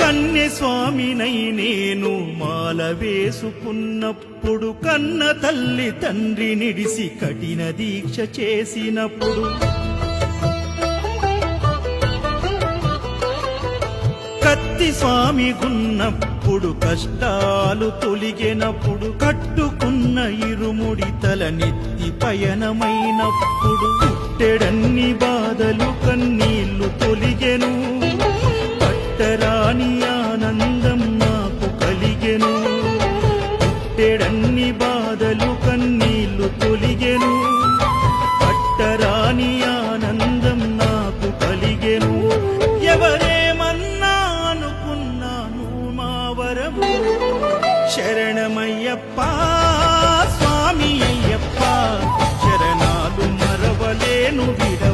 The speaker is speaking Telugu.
కన్యస్వామినై నేను మాల వేసుకున్నప్పుడు, కన్న తల్లి తండ్రి నిడిసి కఠిన దీక్ష చేసినప్పుడు, కత్తి స్వామి గున్నప్పుడు కష్టాలు తొలిగినప్పుడు, కట్టుకున్న ఇరుముడి తల నెత్తి పయనమైనప్పుడు, పుట్టెడన్ని బాధలు కన్నీళ్లు తొలిగెను, పట్టరాని ఆనందం నాకు కలిగెను. పుట్టెడన్ని బాధలు కన్నీళ్లు తొలిగెను, పట్టరాని ఆనందం నాకు కలిగెను. ఎవరేమన్నా అనుకున్నాను మా వరము, శరణమయ్యప్ప స్వామి అయ్యప్ప, శరణాలు మరవలేను విడ